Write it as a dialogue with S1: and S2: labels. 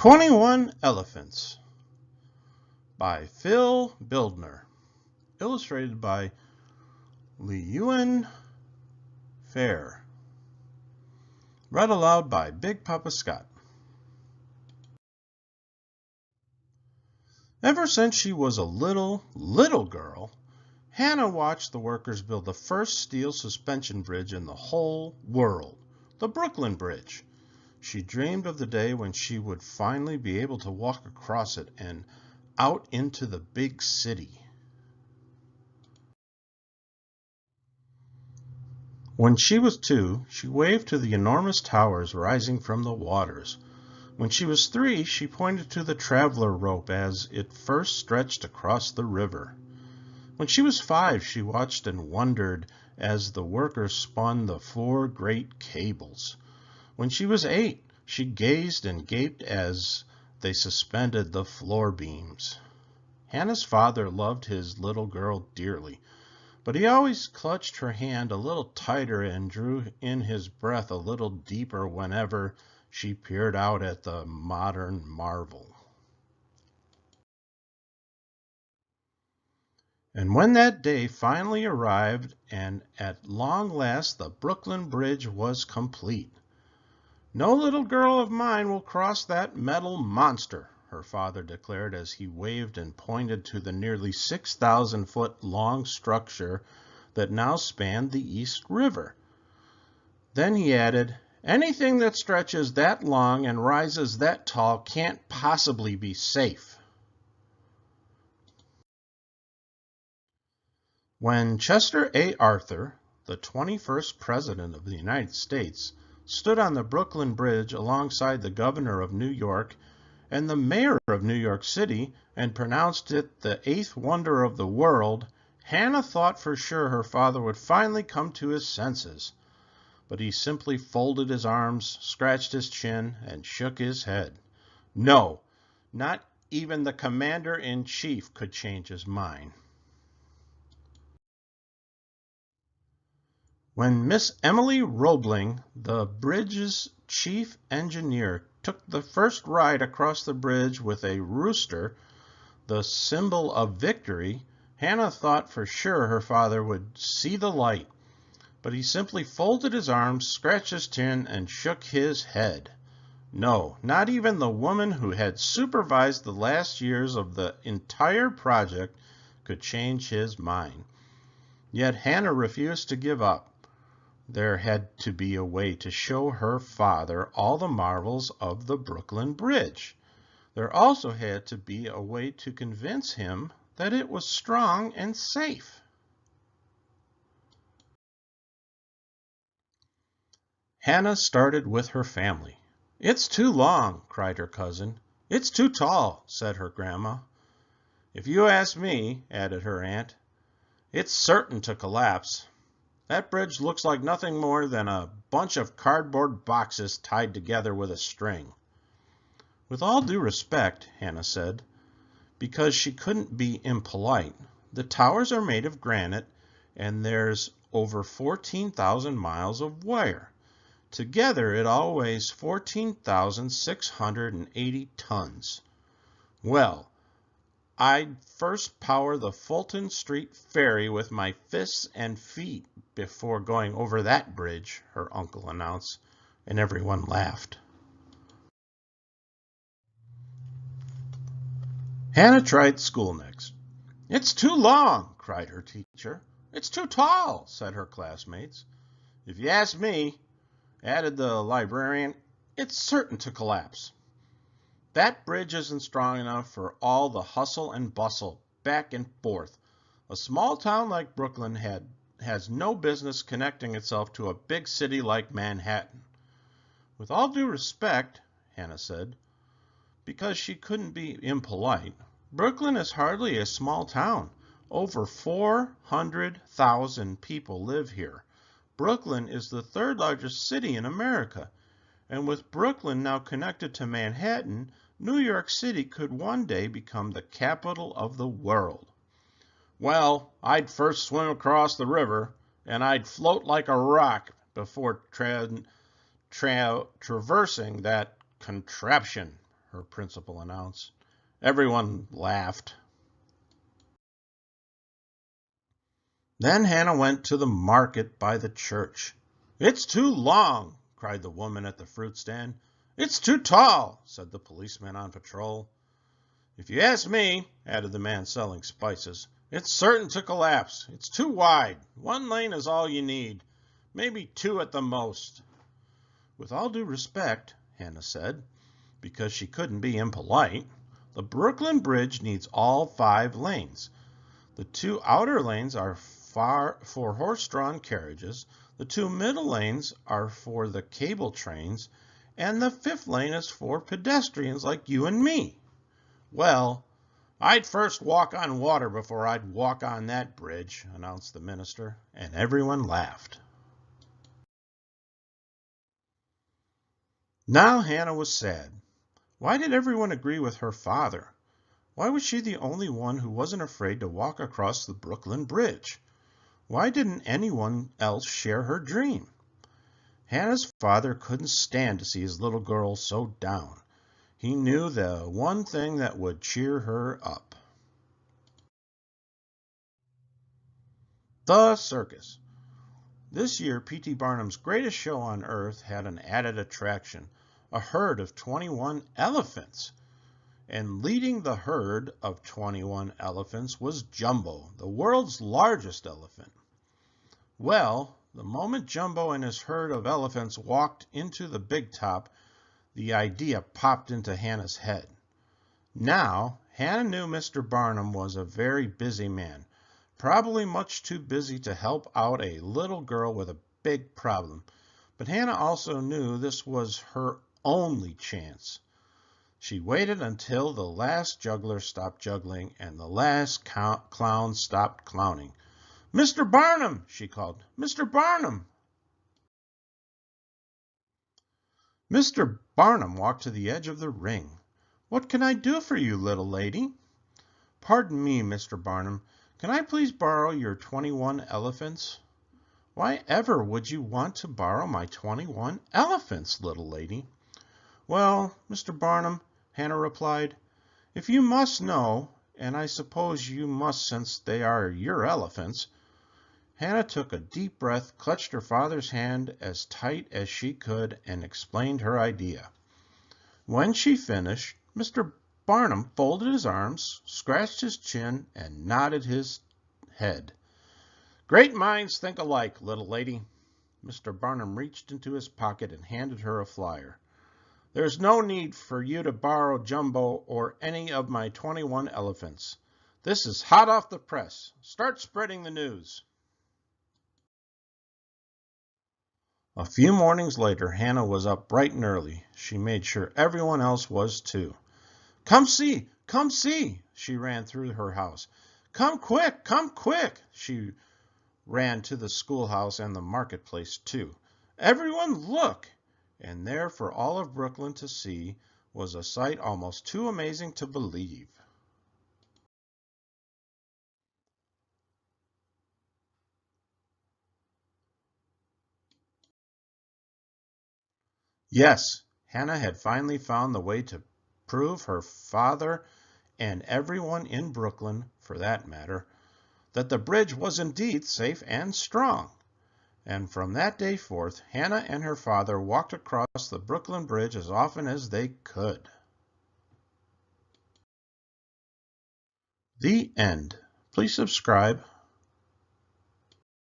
S1: 21 Elephants by Phil Bildner. Illustrated by Liyuan Fair. Read aloud by Big Papa Scott. Ever since she was a little girl, Hannah watched the workers build the first steel suspension bridge in the whole world, the Brooklyn Bridge. She dreamed of the day when she would finally be able to walk across it and out into the big city. When she was 2, she waved to the enormous towers rising from the waters. When she was 3, she pointed to the traveler rope as it first stretched across the river. When she was 5, she watched and wondered as the workers spun the 4 great cables. When she was 8, she gazed and gaped as they suspended the floor beams. Hannah's father loved his little girl dearly, but he always clutched her hand a little tighter and drew in his breath a little deeper whenever she peered out at the modern marvel. And when that day finally arrived, and at long last the Brooklyn Bridge was complete. "No little girl of mine will cross that metal monster," her father declared as he waved and pointed to the nearly 6,000-foot-long structure that now spanned the East River. Then he added, "Anything that stretches that long and rises that tall can't possibly be safe." When Chester A. Arthur, the 21st President of the United States, stood on the Brooklyn Bridge alongside the governor of New York and the mayor of New York City and pronounced it the 8th wonder of the world, Hannah thought for sure her father would finally come to his senses. But he simply folded his arms, scratched his chin, and shook his head. No, not even the commander-in-chief could change his mind. When Miss Emily Roebling, the bridge's chief engineer, took the first ride across the bridge with a rooster, the symbol of victory, Hannah thought for sure her father would see the light. But he simply folded his arms, scratched his chin, and shook his head. No, not even the woman who had supervised the last years of the entire project could change his mind. Yet Hannah refused to give up. There had to be a way to show her father all the marvels of the Brooklyn Bridge. There also had to be a way to convince him that it was strong and safe. Hannah started with her family. "It's too long," cried her cousin. "It's too tall," said her grandma. "If you ask me," added her aunt, "it's certain to collapse. That bridge looks like nothing more than a bunch of cardboard boxes tied together with a string." "With all due respect," Hannah said, because she couldn't be impolite, "the towers are made of granite, and there's over 14,000 miles of wire. Together, it all weighs 14,680 tons. Well, I'd first power the Fulton Street ferry with my fists and feet before going over that bridge," her uncle announced, and everyone laughed. Hannah tried school next. "It's too long," cried her teacher. "It's too tall," said her classmates. "If you ask me," added the librarian, "it's certain to collapse. That bridge isn't strong enough for all the hustle and bustle, back and forth. A small town like Brooklyn has no business connecting itself to a big city like Manhattan." "With all due respect," Hannah said, because she couldn't be impolite, "Brooklyn is hardly a small town. Over 400,000 people live here. Brooklyn is the 3rd largest city in America, and with Brooklyn now connected to Manhattan, New York City could one day become the capital of the world." "Well, I'd first swim across the river, and I'd float like a rock before traversing that contraption," her principal announced. Everyone laughed. Then Hannah went to the market by the church. "It's too long," cried the woman at the fruit stand. "It's too tall," said the policeman on patrol. "If you ask me," added the man selling spices, "it's certain to collapse. It's too wide. 1 lane is all you need. Maybe 2 at the most." "With all due respect," Hannah said, because she couldn't be impolite, "the Brooklyn Bridge needs all 5 lanes. The 2 outer lanes are for horse-drawn carriages, the 2 middle lanes are for the cable trains, and the 5th lane is for pedestrians like you and me." "Well, I'd first walk on water before I'd walk on that bridge," announced the minister, and everyone laughed. Now Hannah was sad. Why did everyone agree with her father? Why was she the only one who wasn't afraid to walk across the Brooklyn Bridge? Why didn't anyone else share her dream? Hannah's father couldn't stand to see his little girl so down. He knew the one thing that would cheer her up. The circus. This year, P.T. Barnum's greatest show on earth had an added attraction, a herd of 21 elephants. And leading the herd of 21 elephants was Jumbo, the world's largest elephant. Well, the moment Jumbo and his herd of elephants walked into the big top, the idea popped into Hannah's head. Now, Hannah knew Mr. Barnum was a very busy man, probably much too busy to help out a little girl with a big problem. But Hannah also knew this was her only chance. She waited until the last juggler stopped juggling and the last clown stopped clowning. "Mr. Barnum," she called. "Mr. Barnum." Mr. Barnum walked to the edge of the ring. "What can I do for you, little lady?" "Pardon me, Mr. Barnum. Can I please borrow your 21 elephants?" "Why ever would you want to borrow my 21 elephants, little lady?" "Well, Mr. Barnum," Hannah replied, "if you must know, and I suppose you must since they are your elephants." Hannah took a deep breath, clutched her father's hand as tight as she could, and explained her idea. When she finished, Mr. Barnum folded his arms, scratched his chin, and nodded his head. "Great minds think alike, little lady." Mr. Barnum reached into his pocket and handed her a flyer. "There's no need for you to borrow Jumbo or any of my 21 elephants. This is hot off the press. Start spreading the news." A few mornings later, Hannah was up bright and early. She made sure everyone else was too. "Come see! Come see!" She ran through her house. "Come quick! Come quick!" She ran to the schoolhouse and the marketplace too. "Everyone look!" And there for all of Brooklyn to see was a sight almost too amazing to believe. Yes, Hannah had finally found the way to prove her father and everyone in Brooklyn, for that matter, that the bridge was indeed safe and strong. And from that day forth, Hannah and her father walked across the Brooklyn Bridge as often as they could. The end. Please subscribe.